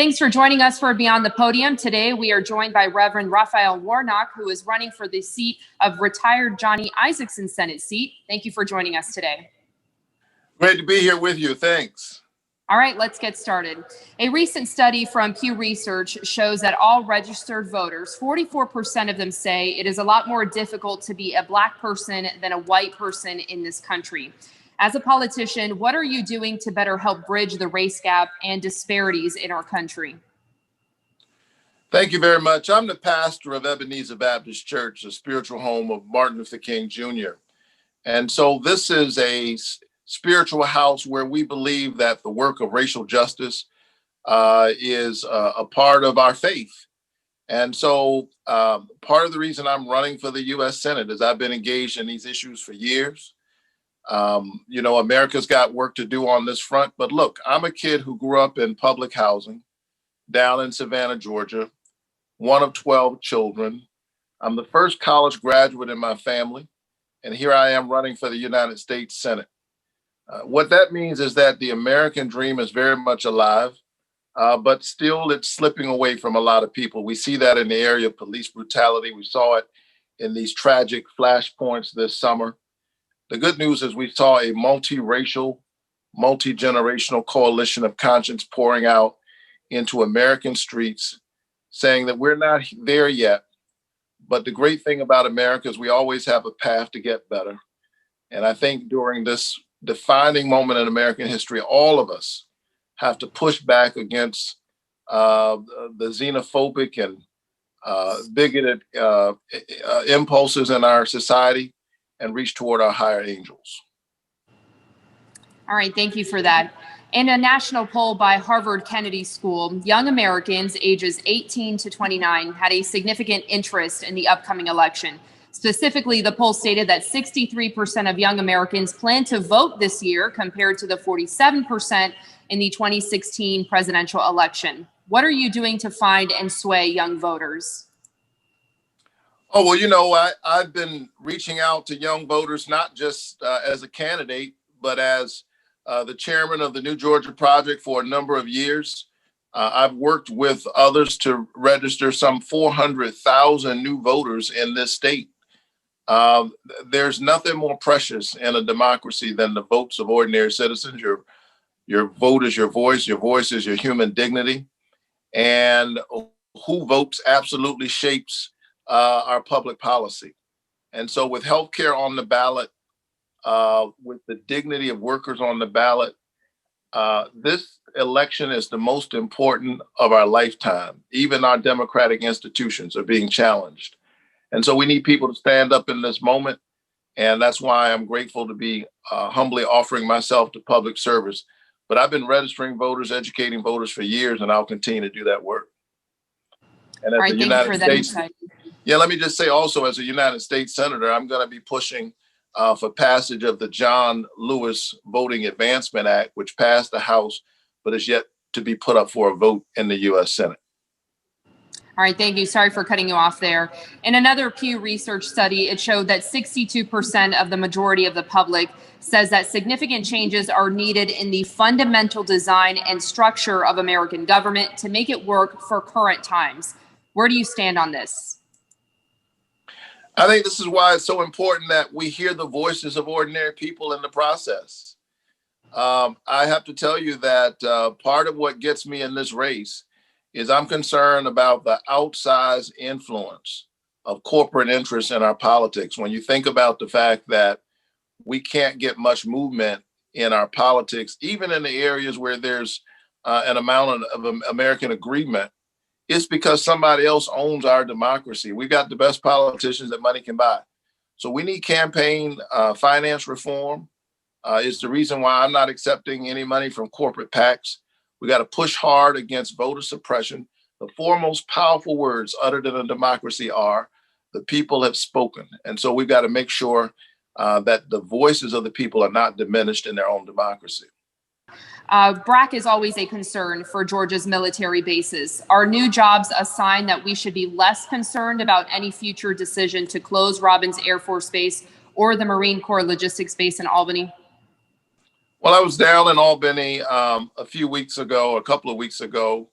Thanks for joining us for Beyond the Podium. Today, we are joined by Reverend Raphael Warnock, who is running for the seat of retired Johnny Isakson Senate seat. Thank you for joining us today. Great to be here with you. Thanks. All right, let's get started. A recent study from Pew Research shows that all registered voters, 44% of them say it is a lot more difficult to be a Black person than a white person in this country. As a politician, what are you doing to better help bridge the race gap and disparities in our country? Thank you very much. I'm the pastor of Ebenezer Baptist Church, the spiritual home of Martin Luther King Jr. And so this is a spiritual house where we believe that the work of racial justice is a part of our faith. And so part of the reason I'm running for the U.S. Senate is I've been engaged in these issues for years. America's got work to do on this front. But look, I'm a kid who grew up in public housing down in Savannah, Georgia, one of 12 children. I'm the first college graduate in my family, and here I am running for the United States Senate. What that means is that the American dream is very much alive, but still it's slipping away from a lot of people. We see that in the area of police brutality. We saw it in these tragic flashpoints this summer. The good news is we saw a multiracial, multi-generational coalition of conscience pouring out into American streets, saying that we're not there yet. But the great thing about America is we always have a path to get better. And I think during this defining moment in American history, all of us have to push back against the xenophobic and bigoted impulses in our society and reach toward our higher angels. All right, thank you for that. In a national poll by Harvard Kennedy School, young Americans ages 18 to 29 had a significant interest in the upcoming election. Specifically, the poll stated that 63% of young Americans plan to vote this year compared to the 47% in the 2016 presidential election. What are you doing to find and sway young voters? Oh, well, I've been reaching out to young voters, not just as a candidate, but as the chairman of the New Georgia Project for a number of years. I've worked with others to register some 400,000 new voters in this state. There's nothing more precious in a democracy than the votes of ordinary citizens. Your vote is your voice is your human dignity. And who votes absolutely shapes our public policy. And so with healthcare on the ballot, with the dignity of workers on the ballot, this election is the most important of our lifetime. Even our democratic institutions are being challenged. And so we need people to stand up in this moment. And that's why I'm grateful to be humbly offering myself to public service. But I've been registering voters, educating voters for years, and I'll continue to do that work. And as the United States, let me just say also, as a United States Senator, I'm going to be pushing for passage of the John Lewis Voting Advancement Act, which passed the House, but is yet to be put up for a vote in the U.S. Senate. All right, thank you. Sorry for cutting you off there. In another Pew Research study, it showed that 62% of the majority of the public says that significant changes are needed in the fundamental design and structure of American government to make it work for current times. Where do you stand on this? I think this is why it's so important that we hear the voices of ordinary people in the process. I have to tell you that part of what gets me in this race is I'm concerned about the outsized influence of corporate interests in our politics. When you think about the fact that we can't get much movement in our politics, even in the areas where there's an amount of American agreement, it's because somebody else owns our democracy. We got the best politicians that money can buy. So we need campaign finance reform. It's the reason why I'm not accepting any money from corporate PACs. We got to push hard against voter suppression. The four most powerful words uttered in a democracy are, the people have spoken. And so we've got to make sure that the voices of the people are not diminished in their own democracy. BRAC is always a concern for Georgia's military bases. Are new jobs a sign that we should be less concerned about any future decision to close Robins Air Force Base or the Marine Corps Logistics Base in Albany? Well, I was down in Albany a couple of weeks ago,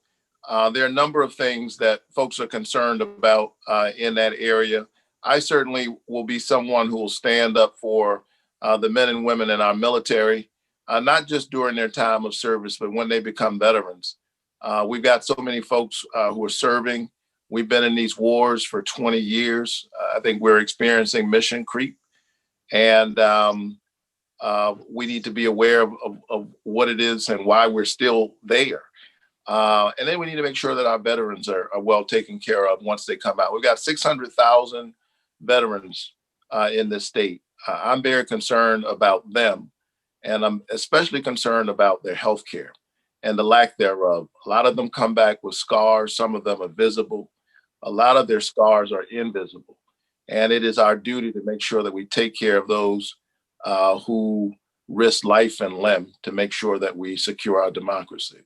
There are a number of things that folks are concerned about in that area. I certainly will be someone who will stand up for the men and women in our military, not just during their time of service, but when they become veterans. We've got so many folks who are serving. We've been in these wars for 20 years. I think we're experiencing mission creep. And we need to be aware of what it is and why we're still there. And then we need to make sure that our veterans are well taken care of once they come out. We've got 600,000 veterans in this state. I'm very concerned about them, and I'm especially concerned about their health care and the lack thereof. A lot of them come back with scars. Some of them are visible. A lot of their scars are invisible. And it is our duty to make sure that we take care of those who risk life and limb to make sure that we secure our democracy.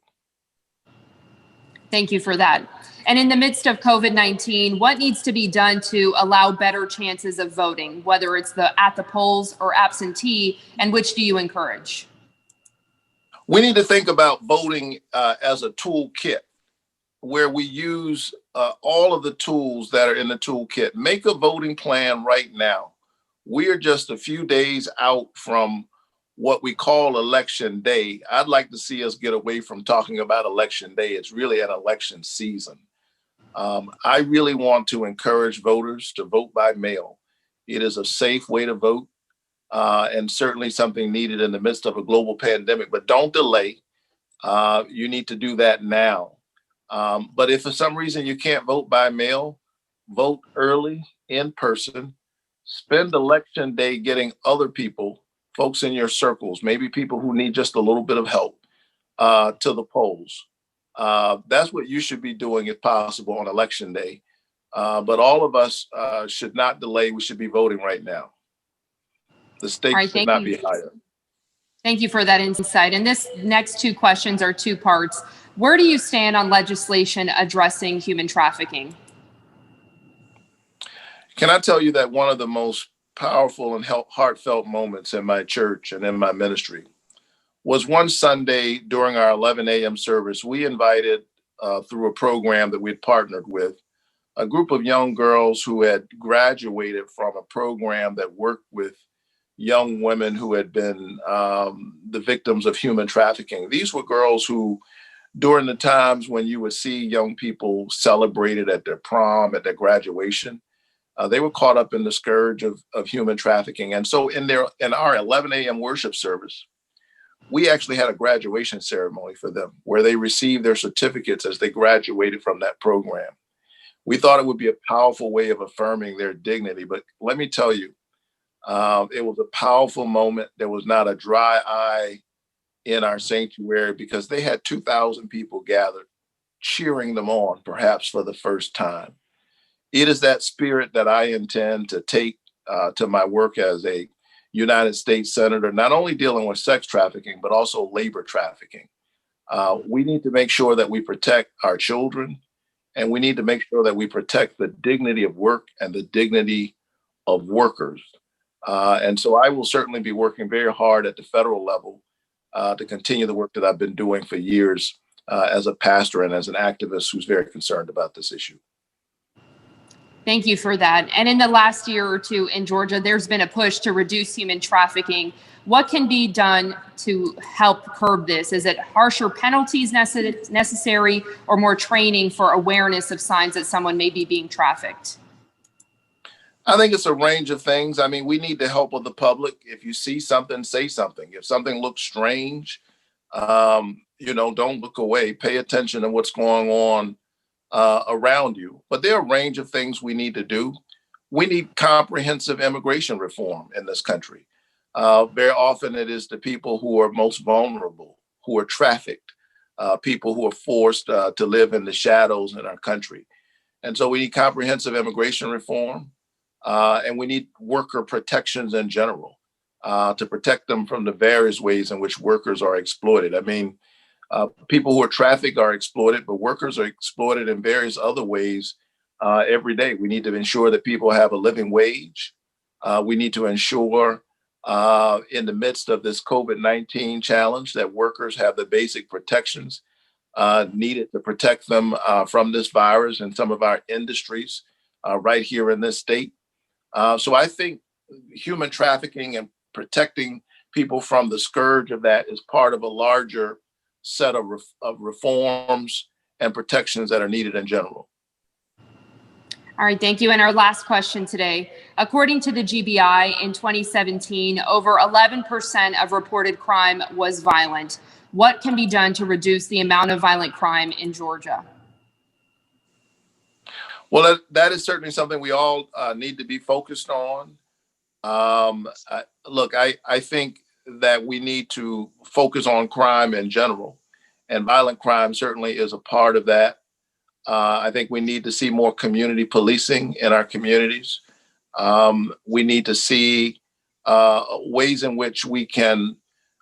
Thank you for that. And in the midst of COVID-19, what needs to be done to allow better chances of voting, whether it's at the polls or absentee, and which do you encourage? We need to think about voting as a toolkit where we use all of the tools that are in the toolkit. Make a voting plan right now. We're just a few days out from what we call election day. I'd like to see us get away from talking about election day. It's really an election season. I really want to encourage voters to vote by mail. It is a safe way to vote and certainly something needed in the midst of a global pandemic, but don't delay. You need to do that now. But if for some reason you can't vote by mail, vote early in person. Spend election day getting other people, folks in your circles, maybe people who need just a little bit of help to the polls. That's what you should be doing if possible on election day. But all of us should not delay. We should be voting right now. The stakes should not be higher. Thank you for that insight. And this next two questions are two parts. Where do you stand on legislation addressing human trafficking? Can I tell you that one of the most powerful and heartfelt moments in my church and in my ministry was one Sunday during our 11 a.m. service. We invited, through a program that we'd partnered with, a group of young girls who had graduated from a program that worked with young women who had been the victims of human trafficking. These were girls who, during the times when you would see young people celebrated at their prom, at their graduation, they were caught up in the scourge of human trafficking. And so in our 11 a.m. worship service, we actually had a graduation ceremony for them where they received their certificates as they graduated from that program. We thought it would be a powerful way of affirming their dignity. But let me tell you, it was a powerful moment. There was not a dry eye in our sanctuary because they had 2,000 people gathered cheering them on, perhaps for the first time. It is that spirit that I intend to take to my work as a United States Senator, not only dealing with sex trafficking, but also labor trafficking. We need to make sure that we protect our children, and we need to make sure that we protect the dignity of work and the dignity of workers. And so I will certainly be working very hard at the federal level to continue the work that I've been doing for years as a pastor and as an activist who's very concerned about this issue. Thank you for that. And in the last year or two in Georgia, there's been a push to reduce human trafficking. What can be done to help curb this? Is it harsher penalties necessary or more training for awareness of signs that someone may be being trafficked? I think it's a range of things. I mean, we need the help of the public. If you see something, say something. If something looks strange, don't look away. Pay attention to what's going on around you. But there are a range of things we need to do. We need comprehensive immigration reform in this country. Very often it is the people who are most vulnerable, who are trafficked, people who are forced to live in the shadows in our country. And so we need comprehensive immigration reform, and we need worker protections in general to protect them from the various ways in which workers are exploited. I mean, people who are trafficked are exploited, but workers are exploited in various other ways every day. We need to ensure that people have a living wage. We need to ensure in the midst of this COVID-19 challenge that workers have the basic protections needed to protect them from this virus and some of our industries right here in this state. So I think human trafficking and protecting people from the scourge of that is part of a larger set of reforms and protections that are needed in general. All right, thank you. And our last question today. According to the GBI, in 2017, over 11% of reported crime was violent. What can be done to reduce the amount of violent crime in Georgia? Well, that is certainly something we all need to be focused on. Look, I think that we need to focus on crime in general, and violent crime certainly is a part of that. I think we need to see more community policing in our communities. We need to see ways in which we can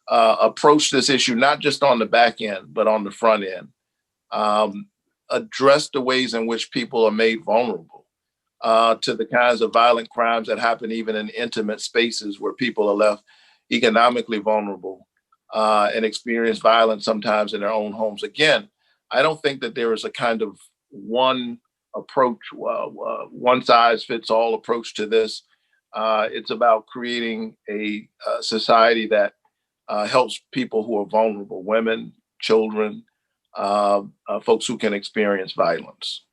approach this issue, not just on the back end, but on the front end. Address the ways in which people are made vulnerable to the kinds of violent crimes that happen even in intimate spaces where people are left economically vulnerable and experience violence sometimes in their own homes. Again, I don't think that there is a kind of one approach, one size fits all approach to this. It's about creating a society that helps people who are vulnerable, women, children, folks who can experience violence.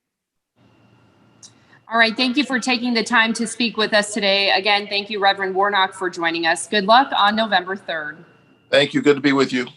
All right, thank you for taking the time to speak with us today. Again, thank you, Reverend Warnock, for joining us. Good luck on November 3rd. Thank you. Good to be with you.